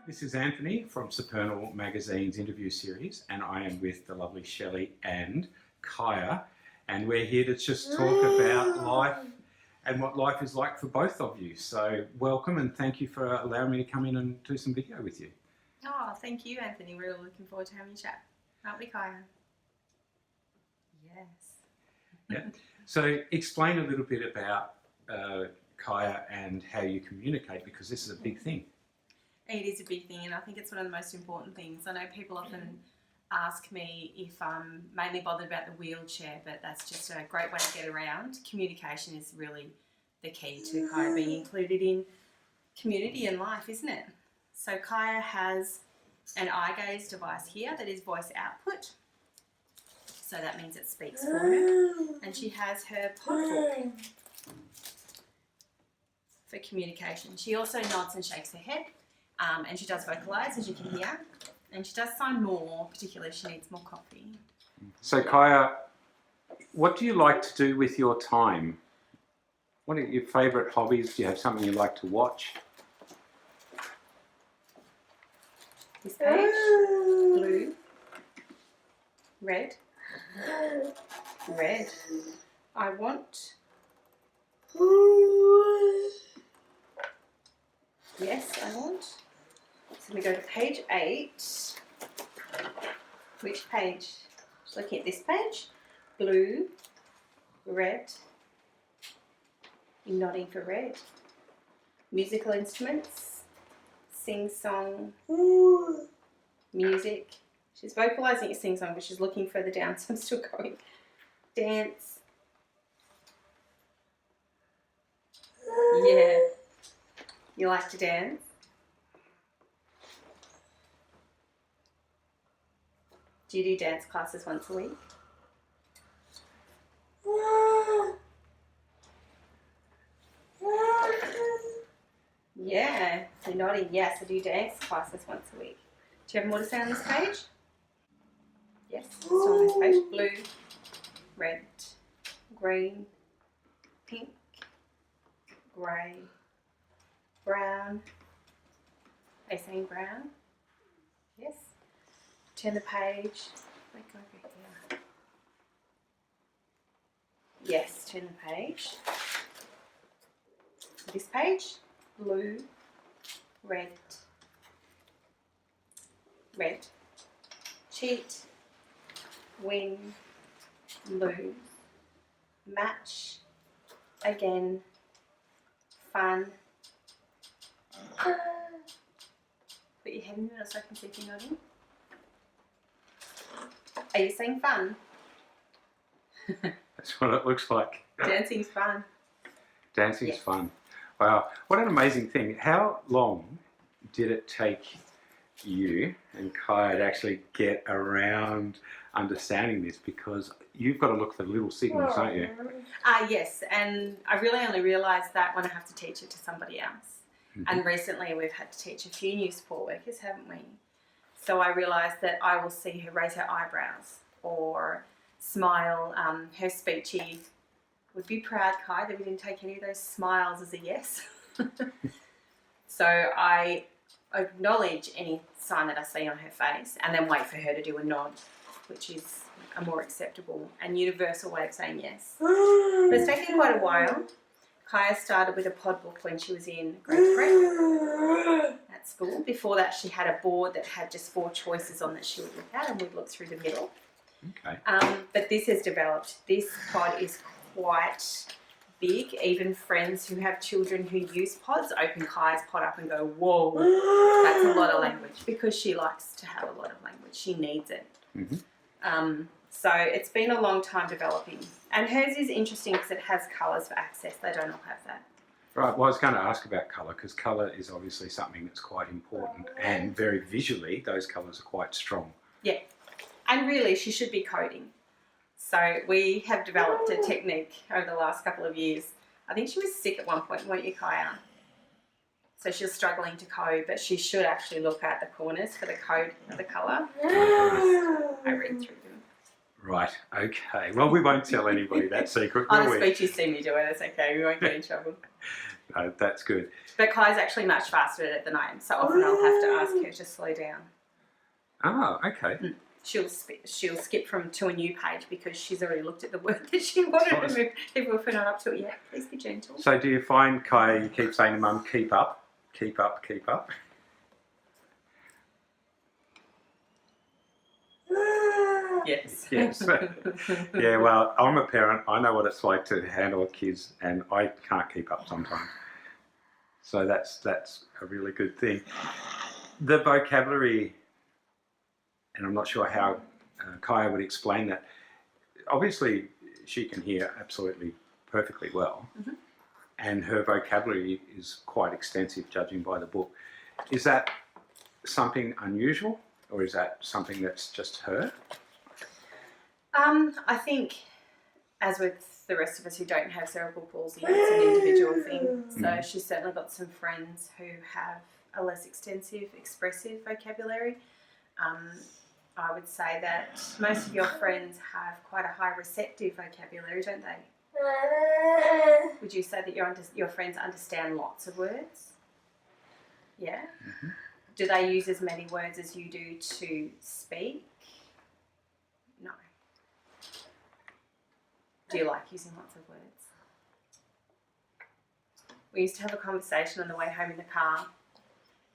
This is Anthony from Supernal Magazine's Interview Series, and I am with the lovely Shelley and Kiah, and we're here to just talk about life and what life is like for both of you. So welcome and thank you for allowing me to come in and do some video with you. Oh, thank you, Anthony. We're really looking forward to having a chat. Aren't we, Kiah? Yes. Yeah. So explain a little bit about Kiah and how you communicate, because this is a big thing. It is a big thing, and I think it's one of the most important things. I know people often ask me if I'm mainly bothered about the wheelchair, but that's just a great way to get around. Communication is really the key to Kiah being included in community and life, isn't it? So Kiah has an eye gaze device here that is voice output. So that means it speaks for her. And she has her pod book for communication. She also nods and shakes her head. And she does vocalise, as you can hear, and she does sign more, particularly if she needs more coffee. So Kiah, what do you like to do with your time? What are your favourite hobbies? Do you have something you like to watch? This page, blue, red, red. I want. Yes, I want. So we go to page 8. Which page? Just looking at this page. Blue, red. You're nodding for red. Musical instruments. Sing song. Music. She's vocalising a sing song, but she's looking further down, so I'm still going. Dance. Yeah. You like to dance? Do you do dance classes once a week? Yeah, you're nodding. Yes, I do dance classes once a week. Do you have more to say on this page? Yes, still on this page. Blue, red, green, pink, grey, brown. Are you saying brown? Yes. Turn the page. Let go over here. Yes, turn the page. This page, blue, red, red, cheat, win, lose, match, again, fun. Put your head in the middle so I can see if you're nodding. Are you saying fun? That's what it looks like. Dancing's fun. Dancing's fun. Wow, what an amazing thing. How long did it take you and Kiah to actually get around understanding this? Because you've got to look for little signals, don't you? Yes, and I really only realised that when I have to teach it to somebody else. Mm-hmm. And recently we've had to teach a few new support workers, haven't we? So I realised that I will see her raise her eyebrows or smile. Her speechy would be proud, Kiah, that we didn't take any of those smiles as a yes. So I acknowledge any sign that I see on her face and then wait for her to do a nod, which is a more acceptable and universal way of saying yes. But it's taken quite a while. Kiah started with a pod book when she was in grade 3 at school. Before that, she had a board that had just 4 choices on that she would look at, and we'd look through the middle. Okay. But this has developed. This pod is quite big. Even friends who have children who use pods open Kiah's pod up and go, whoa, that's a lot of language, because she likes to have a lot of language. She needs it. Mm-hmm. So it's been a long time developing. And hers is interesting because it has colours for access. They don't all have that. Right, well I was going to ask about colour, because colour is obviously something that's quite important, and very visually those colours are quite strong. Yeah, and really she should be coding. So we have developed a technique over the last couple of years. I think she was sick at one point, weren't you, Kiah? So she was struggling to code, but she should actually look at the corners for the code of the colour. I read through them. Right, okay. Well, we won't tell anybody that secret, On will the we? speech you see me do it, it's okay, we won't get in trouble. No, that's good. But Kai's actually much faster at it than I am, so often I'll have to ask her to slow down. Oh, okay. She'll skip to a new page because she's already looked at the word that she wanted to move. Even if we're not up to it yet, please be gentle. So do you find, Kiah, you keep saying to Mum, keep up, keep up, keep up? Yes. Yes. Yeah, well, I'm a parent. I know what it's like to handle kids, and I can't keep up sometimes. So that's a really good thing. The vocabulary, and I'm not sure how Kiah would explain that. Obviously, she can hear absolutely perfectly well, and her vocabulary is quite extensive, judging by the book. Is that something unusual, or is that something that's just her? I think, as with the rest of us who don't have cerebral palsy, it's an individual thing. So she's certainly got some friends who have a less extensive, expressive vocabulary. I would say that most of your friends have quite a high receptive vocabulary, don't they? Would you say that your friends understand lots of words? Yeah? Mm-hmm. Do they use as many words as you do to speak? No. Do you like using lots of words? We used to have a conversation on the way home in the car,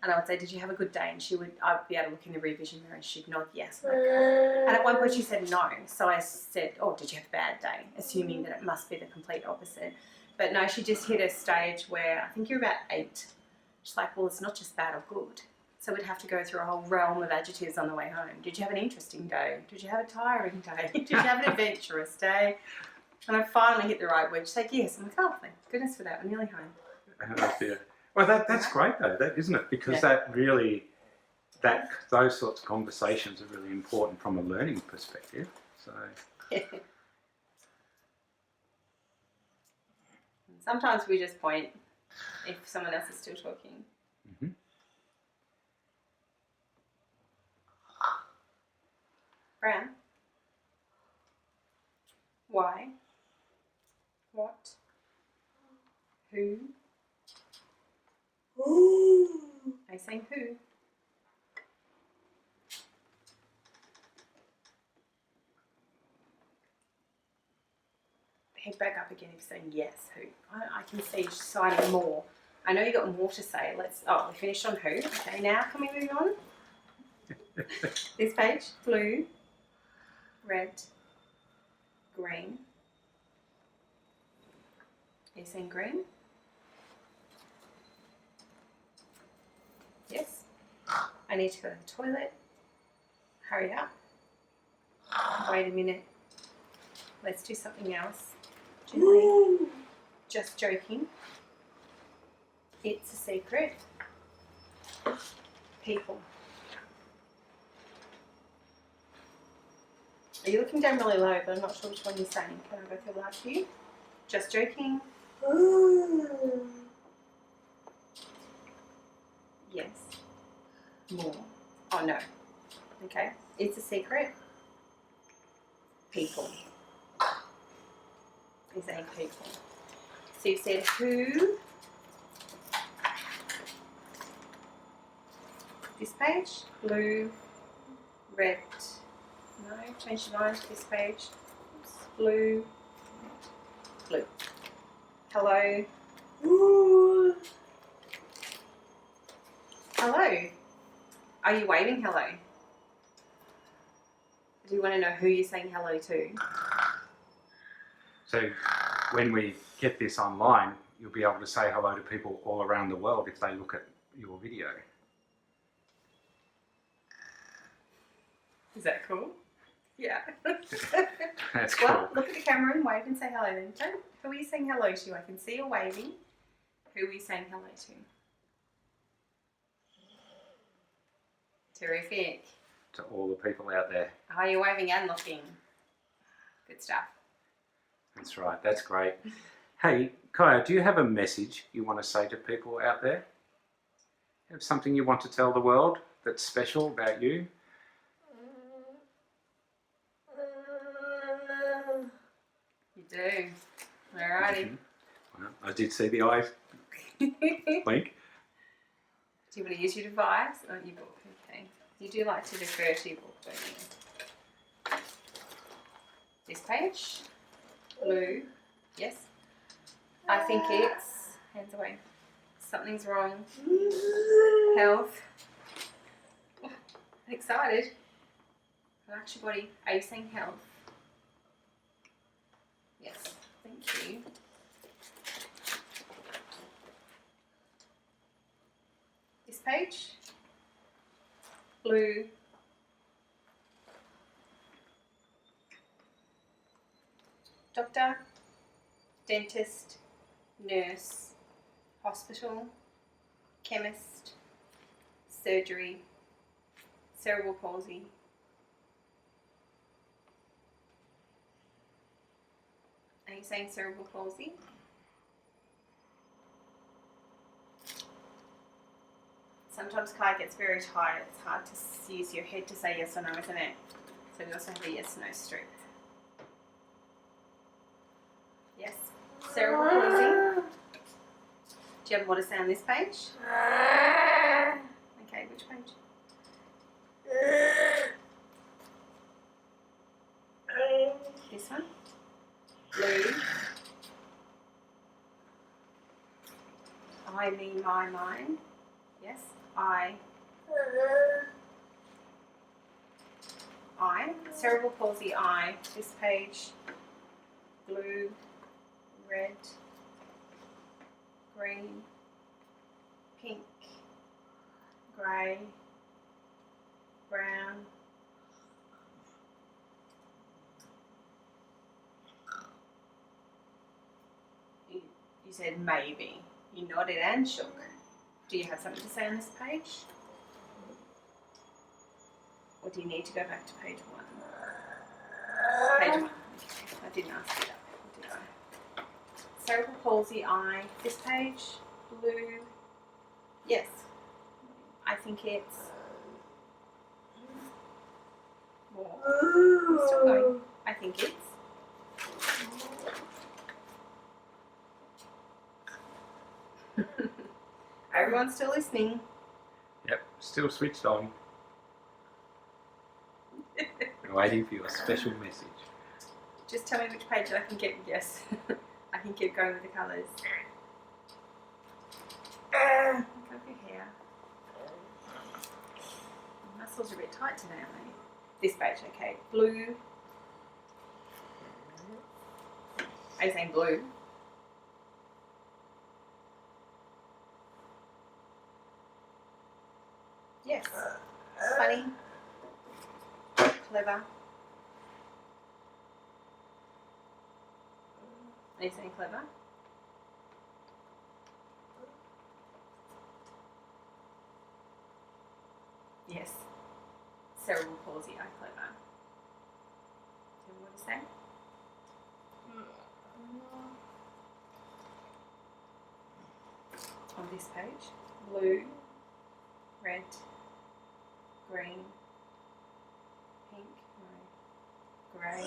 and I would say, "Did you have a good day?" And I'd be able to look in the rear vision mirror and she'd nod yes. And at one point she said no. So I said, "Oh, did you have a bad day?" Assuming that it must be the complete opposite. But no, she just hit a stage where, I think you're about 8. She's like, "Well, it's not just bad or good." So we'd have to go through a whole realm of adjectives on the way home. Did you have an interesting day? Did you have a tiring day? Did you have an adventurous day? And I finally hit the right word. She said yes. I'm like, "Oh, thank goodness for that. We're nearly home." Oh dear. Well, that's great though, isn't it? Because that really, those sorts of conversations are really important from a learning perspective. So. Sometimes we just point if someone else is still talking. Mm-hmm. Brown. Why? What? Who? Are you saying who? Head back up again if you're saying yes, who. I can see you signing more. I know you got more to say. We finished on who. Okay, now can we move on? This page, blue, red, green. Are you saying green? Yes. I need to go to the toilet. Hurry up. Wait a minute. Let's do something else. Gently. Just joking. It's a secret. People. Are you looking down really low, but I'm not sure which one you're saying. Can I go through loud for you? Just joking. Yes. More. Oh no. Okay. It's a secret. People. You're saying people. So you said who. This page. Blue. Red. No, change your mind to this page. Oops. Blue. Blue. Hello. Ooh. Hello. Are you waving hello? Do you want to know who you're saying hello to? So when we get this online, you'll be able to say hello to people all around the world if they look at your video. Is that cool? Yeah. That's cool. Well, look at the camera and wave and say hello then. Who are you saying hello to? I can see you waving. Who are you saying hello to? Terrific. To all the people out there. Are you waving and looking? Good stuff. That's right. That's great. Hey, Kiah, do you have a message you want to say to people out there? Have something you want to tell the world that's special about you? do. Alrighty. Well, I did see the eyes blink. Do you want to use your device or your book? Okay. You do like to refer to your book, don't you? This page. Blue. Yes. I think it's... Hands away. Something's wrong. Health. Oh, I'm excited. Relax your body. Are you saying health? Yes. Thank you. This page. Blue. Doctor. Dentist. Nurse. Hospital. Chemist. Surgery. Cerebral palsy. Are you saying cerebral palsy? Sometimes Kiah gets very tired. It's hard to use your head to say yes or no, isn't it? So we also have a yes/no strip. Yes. Cerebral palsy. Do you have more to say on this page? Okay, which page? This one. Blue. I mean my mind. Yes. I. Cerebral palsy, I. This page. Blue. Red. Green. Pink. Grey. Brown. You said maybe. You nodded and shook. Do you have something to say on this page? Or do you need to go back to page 1? Page 1. Okay. I didn't ask you that, did I? Cerebral palsy, I. This page, blue. Yes. I think it's more. I'm still going. I think it's everyone's still listening. Yep, still switched on. Waiting for your special message. Just tell me which page and I can get yes. I can keep going with the colours. Look over here. My muscles are a bit tight today, aren't they? This page, okay. Blue. Are you saying blue? Yes. Funny. Clever. Are you saying clever? Yes. Cerebral palsy, I clever. Do you want to say? On this page, blue, red, green, pink, no, grey.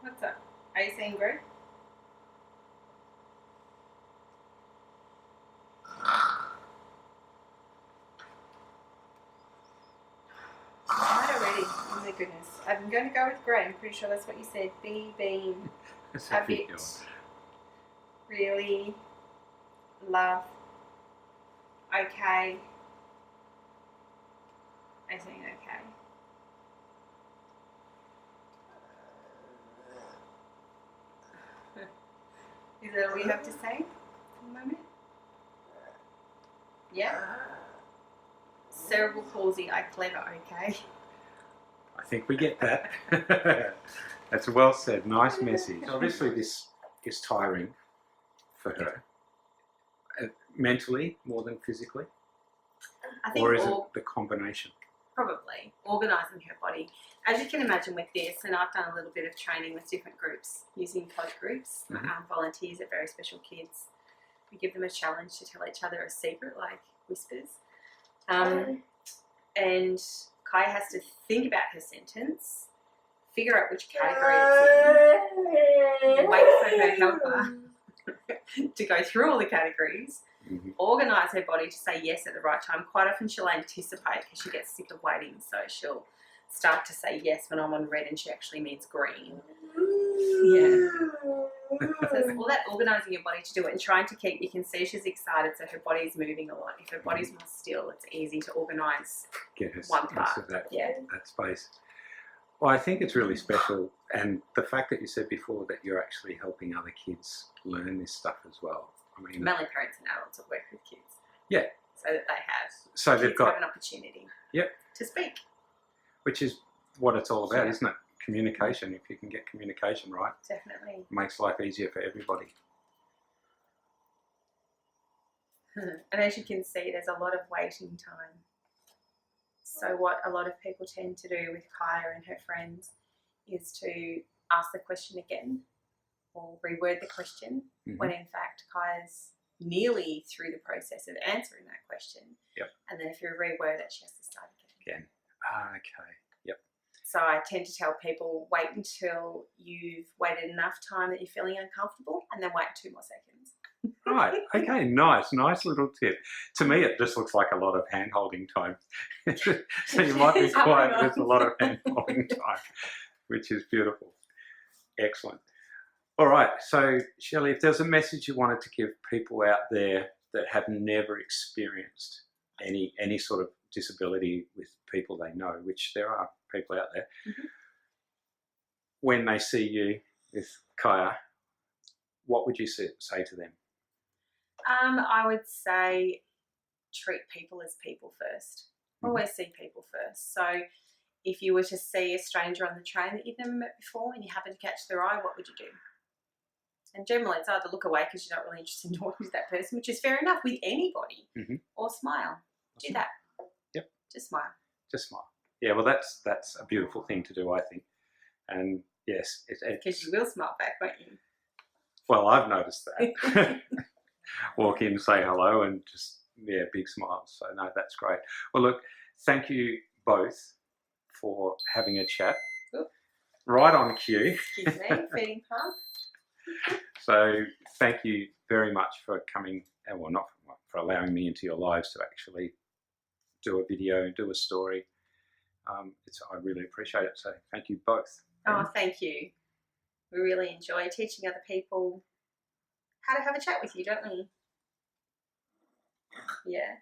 What's up? Are you saying grey? Right already. Oh my goodness. I'm going to go with grey. I'm pretty sure that's what you said. Being a bit really love. Okay. I think okay. Is that all you have to say for the moment? Yeah. Cerebral palsy, I clever, okay. I think we get that. That's well said. Nice message. Obviously, this is tiring for her. Mentally more than physically? I think or is it the combination? Probably. Organising her body. As you can imagine with this, and I've done a little bit of training with different groups, using pod groups, volunteers at very special kids. We give them a challenge to tell each other a secret, like whispers. And Kiah has to think about her sentence, figure out which category it's in, wait for her helper to go through all the categories, organise her body to say yes at the right time. Quite often she'll anticipate because she gets sick of waiting, so she'll start to say yes when I'm on red and she actually means green. Yeah. So it's all that organising your body to do it and trying to keep, you can see she's excited, so her body's moving a lot. If her body's more still, it's easy to organise one part. That space. Well, I think it's really special, and the fact that you said before that you're actually helping other kids learn this stuff as well. I mean, mainly parents and adults that work with kids. Yeah. So that they have. So they've got an opportunity. Yep. To speak. Which is what it's all about, isn't it? Communication. If you can get communication right, definitely it makes life easier for everybody. And as you can see, there's a lot of waiting time. So what a lot of people tend to do with Kiah and her friends is to ask the question again or reword the question when in fact Kiah's nearly through the process of answering that question. Yep. And then if you reword it, she has to start again. Okay. Yep. So I tend to tell people, wait until you've waited enough time that you're feeling uncomfortable and then wait 2 more seconds. Right. Okay. Nice little tip. To me, it just looks like a lot of hand-holding time. So you might be quiet, but there's a lot of hand-holding time, which is beautiful. Excellent. All right. So, Shelley, if there's a message you wanted to give people out there that have never experienced any sort of disability with people they know, which there are people out there, when they see you with Kiah, what would you say to them? I would say treat people as people first. Always see people first. So if you were to see a stranger on the train that you've never met before and you happen to catch their eye, what would you do? And generally it's either look away because you're not really interested in talking to that person, which is fair enough with anybody, or smile. Do that. Yep. Just smile. Just smile. Yeah, well, that's a beautiful thing to do, I think. And yes, because you will smile back, won't you? Well, I've noticed that. Walk in, say hello, and just big smiles. So no, that's great. Well, look, thank you both for having a chat. Ooh. Right on cue. Excuse me, feeding pump. So thank you very much for coming, well, not for allowing me into your lives to actually do a video and do a story. I really appreciate it. So thank you both. Oh, thank you. We really enjoy teaching other people how to have a chat with you, don't we? Yeah.